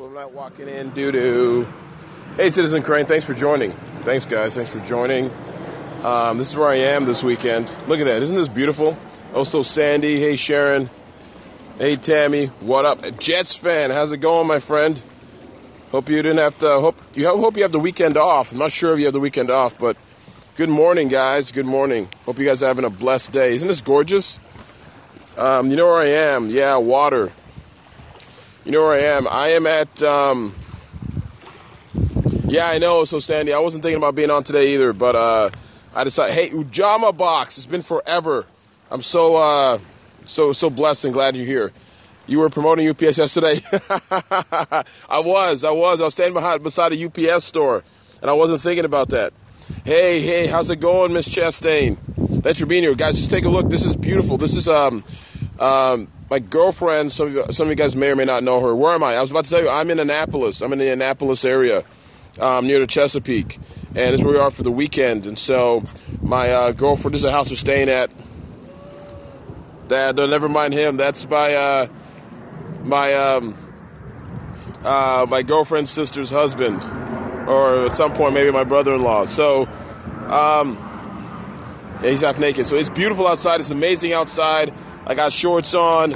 So I'm not walking in doo-doo. Hey, Citizen Crane, thanks for joining. Thanks, guys. Thanks for joining. This is where I am this weekend. Look at that. Isn't this beautiful? Oh, so sandy. Hey, Sharon. Hey, Tammy. What up? Jets fan. How's it going, my friend? Hope you didn't have to. Hope you have the weekend off. I'm not sure if you have the weekend off, but good morning, guys. Good morning. Hope you guys are having a blessed day. Isn't this gorgeous? You know where I am? Yeah, water. You know where I am? I am at. Yeah, I know. So Sandy, I wasn't thinking about being on today either, but I decided. Hey, Ujama Box. It's been forever. I'm so blessed and glad you're here. You were promoting UPS yesterday. I was standing beside a UPS store, and I wasn't thinking about that. Hey, how's it going, Miss Chastain? Thanks for being here, guys. Just take a look. This is beautiful. This is my girlfriend. Some of you guys may or may not know her. Where am I? I was about to tell you. I'm in Annapolis. I'm in the Annapolis area, near the Chesapeake, and it's where we are for the weekend. And so my girlfriend, this is a house we're staying at. Dad, never mind him. That's my girlfriend's sister's husband, or at some point maybe my brother-in-law. So, yeah, he's half naked. So it's beautiful outside. It's amazing outside. I got shorts on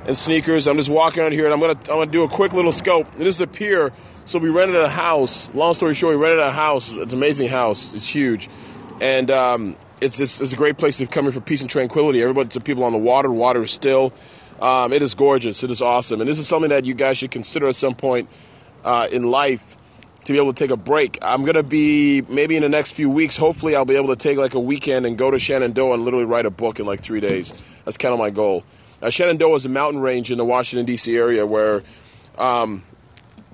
and sneakers. I'm just walking around here, and I'm gonna do a quick little scope. This is a pier. So we rented a house. Long story short, we rented a house. It's an amazing house. It's huge, and it's a great place to come here for peace and tranquility. The people on the water. The water is still. It is gorgeous. It is awesome. And this is something that you guys should consider at some point in life to be able to take a break. I'm going to be, maybe in the next few weeks, hopefully I'll be able to take like a weekend and go to Shenandoah and literally write a book in like 3 days. That's kind of my goal. Shenandoah is a mountain range in the Washington, D.C. area where, yeah,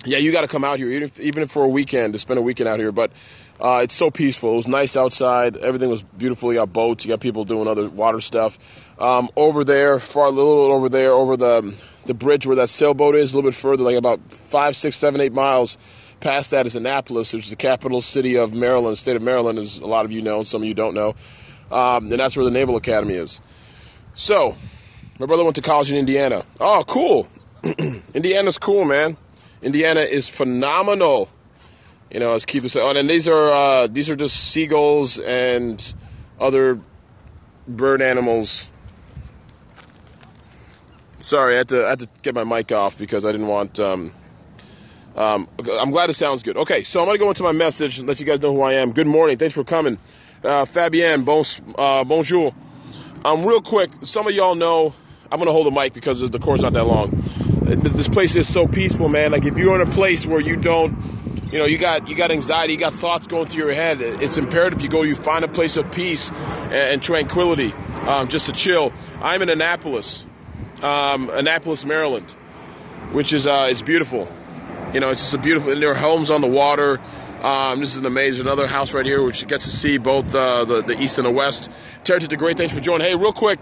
you got to come out here, even for a weekend, to spend a weekend out here. But it's so peaceful. It was nice outside. Everything was beautiful. You got boats. You got people doing other water stuff. Over there, a little over there, over the bridge where that sailboat is, a little bit further, like about 5, 6, 7, 8 miles past that is Annapolis, which is the capital city of Maryland, the state of Maryland, as a lot of you know, and some of you don't know. And that's where the Naval Academy is. So, my brother went to college in Indiana. Oh, cool. Indiana's cool, man. Indiana is phenomenal. You know, as Keith was saying. Oh, and these are just seagulls and other bird animals. Sorry, I had to get my mic off because I didn't want. I'm glad it sounds good. Okay, so I'm gonna go into my message and let you guys know who I am. Good morning, thanks for coming, Fabienne. Bonjour. Real quick, some of y'all know I'm gonna hold the mic because the course not that long. This place is so peaceful, man. Like if you're in a place where you don't. You know, you got anxiety, you got thoughts going through your head. It's imperative you find a place of peace and tranquility, just to chill. I'm in Annapolis, Maryland, which is it's beautiful. You know, it's just a beautiful. And there are homes on the water. This is an amazing. Another house right here, which gets to see both the east and the west. Terry the Great, thanks for joining. Hey, real quick,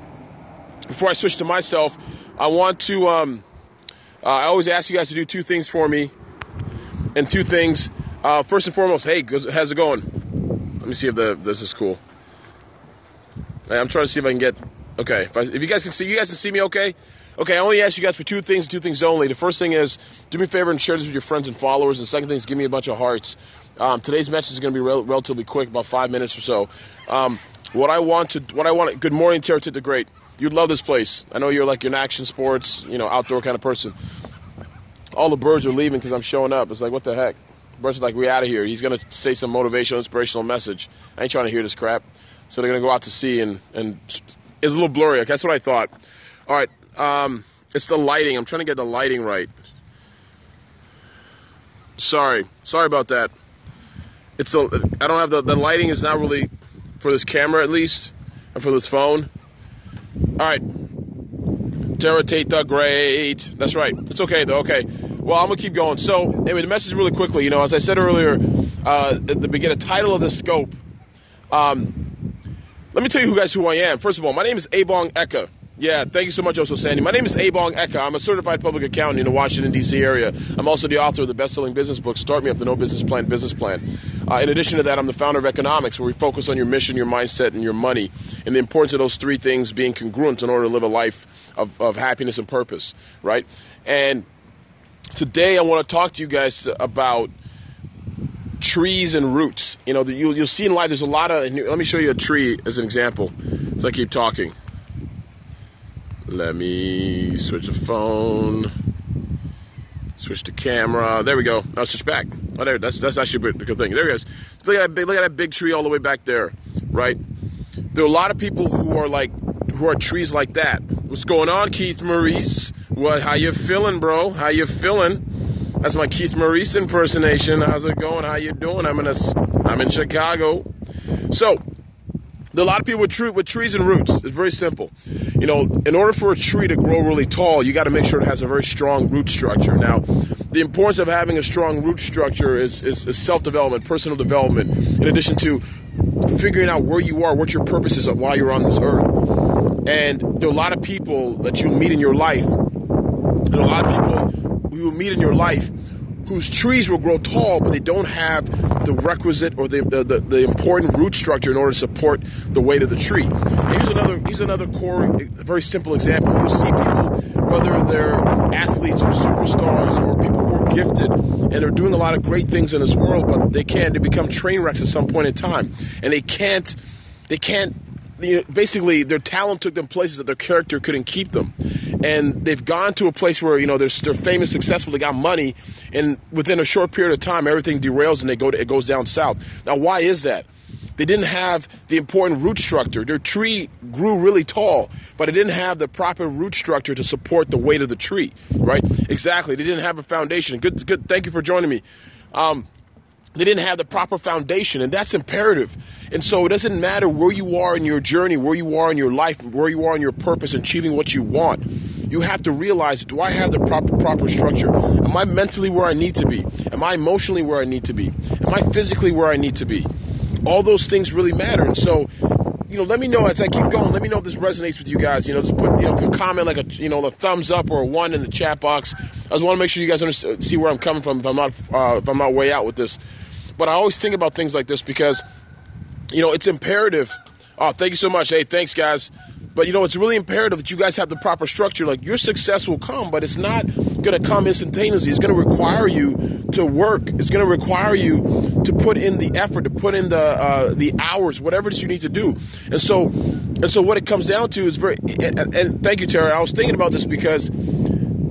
before I switch to myself, I want to. I always ask you guys to do 2 things for me. And 2 things. First and foremost, hey, how's it going? Let me see if this is cool. I'm trying to see if I can get. Okay, if you guys can see me okay? Okay, I only ask you guys for 2 things, 2 things only. The first thing is, do me a favor and share this with your friends and followers. And the second thing is, give me a bunch of hearts. Today's message is going to be relatively quick, about 5 minutes or so. Good morning, Terry the Great. You'd love this place. I know you're an action sports, outdoor kind of person. All the birds are leaving because I'm showing up. It's like, what the heck? Birds are like, we out of here. He's going to say some motivational, inspirational message. I ain't trying to hear this crap. So they're going to go out to sea, and it's a little blurry. Okay, that's what I thought. All right, it's the lighting. I'm trying to get the lighting right. Sorry about that. I don't have the lighting is not really for this camera, at least, and for this phone. All right. Tate the Great. That's right. It's okay, though. Okay. Well, I'm going to keep going. So, anyway, the message really quickly. As I said earlier, at the beginning, the title of the scope. Let me tell you who I am. First of all, my name is Ebongeka. Yeah, thank you so much, also, Sandy. My name is Ebongeka. I'm a certified public accountant in the Washington, D.C. area. I'm also the author of the best-selling business book, Start Me Up, the No Business Plan, Business Plan. In addition to that, I'm the founder of Economics, where we focus on your mission, your mindset, and your money, and the importance of those 3 things being congruent in order to live a life of happiness and purpose, right? And Today I want to talk to you guys about trees and roots. You know, you'll see in life there's a lot of, let me show you a tree as an example as I keep talking. Let me switch the phone, switch the camera. There we go. Now switch back. Oh, there. That's actually a good thing. There it is. Look at that big tree all the way back there, right? There are a lot of people who are trees like that. What's going on, Keith Maurice? What? How you feeling, bro? How you feeling? That's my Keith Maurice impersonation. How's it going? How you doing? I'm in Chicago. So there are a lot of people with trees and roots. It's very simple. You know, in order for a tree to grow really tall, you got to make sure it has a very strong root structure. Now, the importance of having a strong root structure is self-development, personal development, in addition to figuring out where you are, what your purpose is while you're on this earth. And there are a lot of people that you'll meet in your life, there are a lot of people you will meet in your life whose trees will grow tall, but they don't have the requisite or the important root structure in order to support the weight of the tree. And here's another core, very simple example. You'll see people, whether they're athletes or superstars or people who are gifted, and they're doing a lot of great things in this world, but they become train wrecks at some point in time, and they can't. You know, basically, their talent took them places that their character couldn't keep them. And they've gone to a place where, you know, they're famous, successful, they got money, and within a short period of time, everything derails and it goes down south. Now, why is that? They didn't have the important root structure. Their tree grew really tall, but it didn't have the proper root structure to support the weight of the tree, right? Exactly. They didn't have a foundation. Good. Thank you for joining me. They didn't have the proper foundation, and that's imperative. And so it doesn't matter where you are in your journey, where you are in your life, where you are in your purpose, achieving what you want. You have to realize, do I have the proper structure? Am I mentally where I need to be? Am I emotionally where I need to be? Am I physically where I need to be? All those things really matter. And so, you know, let me know as I keep going. Let me know if this resonates with you guys. You know, just put, a comment like a thumbs up or a 1 in the chat box. I just want to make sure you guys see where I'm coming from if I'm not way out with this. But I always think about things like this because, you know, it's imperative. Oh, thank you so much. Hey, thanks, guys. But, you know, it's really imperative that you guys have the proper structure. Like, your success will come, but it's not going to come instantaneously. It's going to require you to work. It's going to require you to put in the effort, to put in the hours, whatever it is you need to do. And so what it comes down to is and thank you, Tara. I was thinking about this because,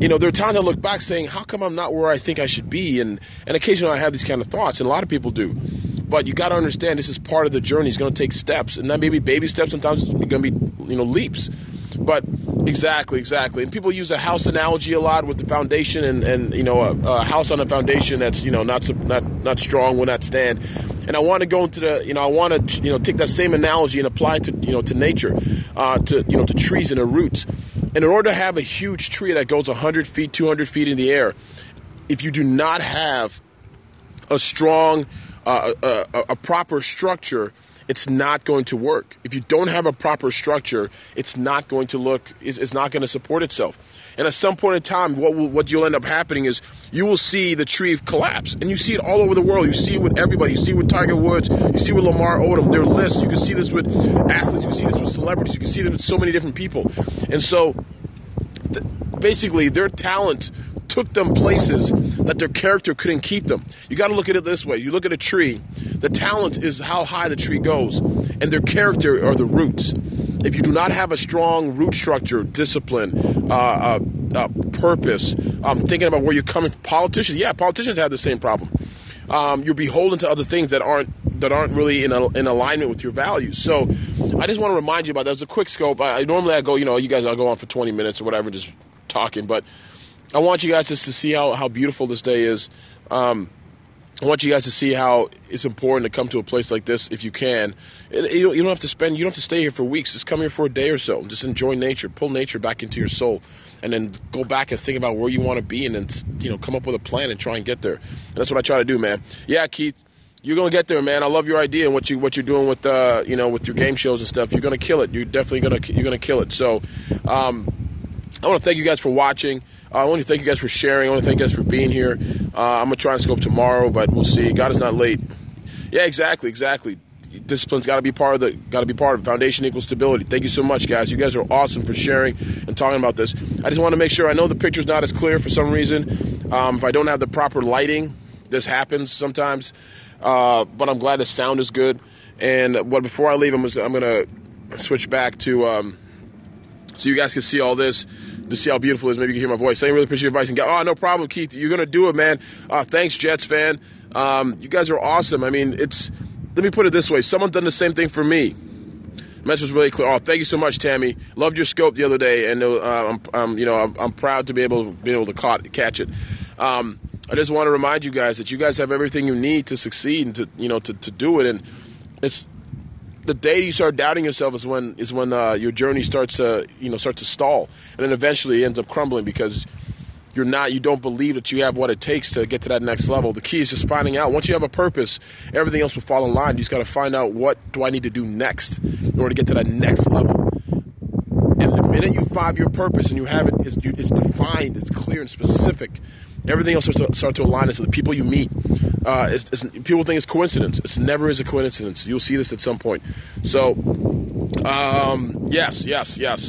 you know, there are times I look back saying, how come I'm not where I think I should be? And occasionally I have these kind of thoughts, and a lot of people do. But you got to understand this is part of the journey. It's going to take steps, and that may be baby steps. Sometimes it's going to be, you know, leaps. But exactly. And people use a house analogy a lot with the foundation, and you know, a house on a foundation that's, you know, not strong will not stand. And I want to go into I want to, you know, take that same analogy and apply it to, you know, to nature, to trees and their roots. And in order to have a huge tree that goes 100 feet, 200 feet in the air, if you do not have a strong, a proper structure, it's not going to work. If you don't have a proper structure, it's not going to support itself. And at some point in time, what you'll end up happening is you will see the tree collapse. And you see it all over the world. You see it with everybody. You see it with Tiger Woods. You see it with Lamar Odom. Their lists. You can see this with athletes. You can see this with celebrities. You can see this with so many different people. And so basically their talent took them places that their character couldn't keep them. You got to look at it this way. You look at a tree, the talent is how high the tree goes, and their character are the roots. If you do not have a strong root structure, discipline, purpose, thinking about where you're coming from, politicians have the same problem. You're beholden to other things that aren't really in alignment with your values. So I just want to remind you about that. As a quick scope, normally I go, you know, you guys, I'll go on for 20 minutes or whatever, just talking, but I want you guys just to see how beautiful this day is. I want you guys to see how it's important to come to a place like this if you can. You don't have to stay here for weeks. Just come here for a day or so. Just enjoy nature. Pull nature back into your soul, and then go back and think about where you want to be, and then, you know, come up with a plan and try and get there. And that's what I try to do, man. Yeah, Keith, you're gonna get there, man. I love your idea and what you're doing with with your game shows and stuff. You're gonna kill it. You're definitely gonna kill it. So I want to thank you guys for watching. I want to thank you guys for sharing. I want to thank you guys for being here. I'm going to try and scope tomorrow, but we'll see. God is not late. Yeah, exactly. Discipline's got to be part of it. Foundation equals stability. Thank you so much, guys. You guys are awesome for sharing and talking about this. I just want to make sure. I know the picture's not as clear for some reason. If I don't have the proper lighting, this happens sometimes. But I'm glad the sound is good. And before I leave, I'm going to switch back to so you guys can see all this, to see how beautiful it is. Maybe you can hear my voice. I really appreciate your advice. And no problem, Keith. You're going to do it, man. Thanks, Jets fan. You guys are awesome. I mean, let me put it this way. Someone's done the same thing for me. The message was really clear. Oh, thank you so much, Tammy. Loved your scope the other day, and I'm proud to be able to catch it. I just want to remind you guys that you guys have everything you need to succeed and to do it. And it's the day you start doubting yourself is when your journey starts to stall, and then eventually it ends up crumbling because you don't believe that you have what it takes to get to that next level. The key is just finding out. Once you have a purpose, everything else will fall in line. You just got to find out, what do I need to do next in order to get to that next level. And the minute you find your purpose and you have it, it's defined, it's clear and specific, everything else starts to align. So the people you meet, people think it's coincidence. It never is a coincidence. You'll see this at some point. So, yes.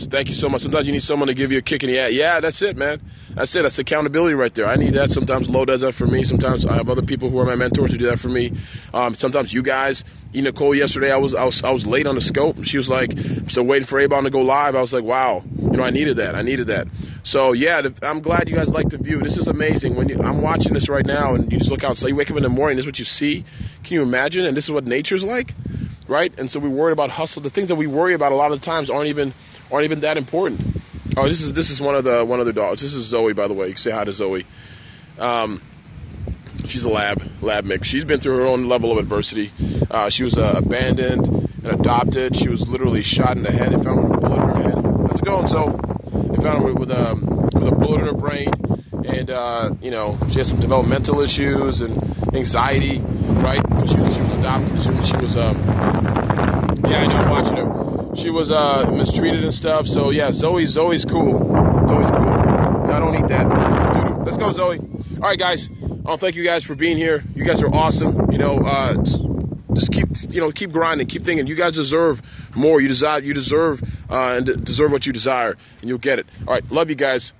Thank you so much. Sometimes you need someone to give you a kick in the ass. Yeah, that's it, man. That's it. That's accountability right there. I need that. Sometimes Lo does that for me. Sometimes I have other people who are my mentors who do that for me. Sometimes you guys. Nicole, yesterday I was late on the scope. She was like, still waiting for A-Bomb to go live. I was like, wow, I needed that. So yeah, I'm glad you guys like the view. This is amazing. I'm watching this right now, and you just look outside. You wake up in the morning, this is what you see. Can you imagine? And this is what nature's like, right? And so we worry about hustle. The things that we worry about a lot of times aren't even that important. Oh, this is one of the dogs. This is Zoe, by the way. You can say hi to Zoe. She's a lab mix. She's been through her own level of adversity. She was abandoned and adopted. She was literally shot in the head and found with a bullet in her head. How's it going, Zoe? They found her with a bullet in her brain, and she had some developmental issues and anxiety, right? Because she was adopted. She was I know, watching her. She was mistreated and stuff. So yeah, Zoe's cool. Zoe's cool. No, I don't eat that. Doo-doo. Let's go, Zoe. All right, guys. Thank you guys for being here. You guys are awesome. Just keep grinding, keep thinking. You guys deserve more. You deserve what you desire, and you'll get it. All right, love you guys.